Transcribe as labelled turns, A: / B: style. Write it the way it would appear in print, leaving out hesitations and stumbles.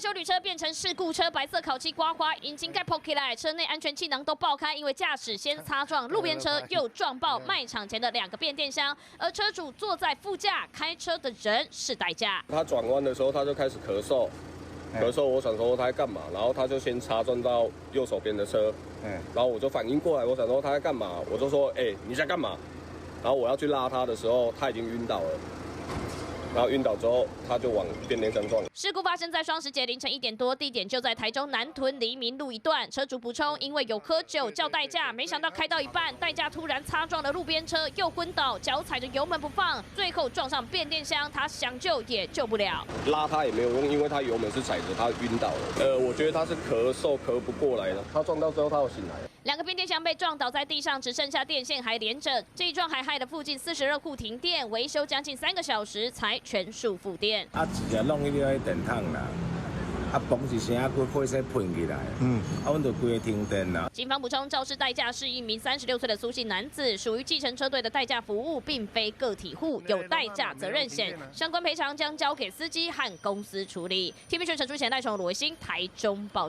A: 修旅车变成事故车，白色烤漆刮花，引擎盖破起来，车内安全气囊都爆开，因为驾驶先擦撞路边车，又撞爆卖场前的2个变电箱，而车主坐在副驾，开车的人是代驾。
B: 他转弯的时候，他就开始咳嗽。 我想说他在干嘛，然后他就先擦撞到右手边的车，然后我就反应过来，我想说他在干嘛，我就说，你在干嘛？然后我要去拉他的时候，他已经晕倒了。 然后晕倒之后，他就往变电箱撞。
A: 事故发生在双十节凌晨1点多，地点就在台中南屯黎明路一段。车主补充，因为有喝酒叫代驾，没想到开到一半，代驾突然擦撞了路边车，又昏倒，脚踩着油门不放，最后撞上变电箱，他想救也救不了。
B: 拉他也没有用，因为他油门是踩着，他晕倒了。我觉得他是咳嗽咳不过来的。他撞到之后，他又醒来了。
A: 2个变电箱被撞倒在地上，只剩下电线还连着。这一撞还害得附近42户停电，维修将近3个小时才全数复电。
C: 直接弄去了电筒啦，嘣一声，佮火势喷起来，阮就规个停电啦。
A: 警方补充，肇事代驾是一名36岁的苏姓男子，属于计程车队的代驾服务，并非个体户，有代驾责任险，相关赔偿将交给司机和公司处理。TVB 陈淑贤、赖崇罗维新台中报道。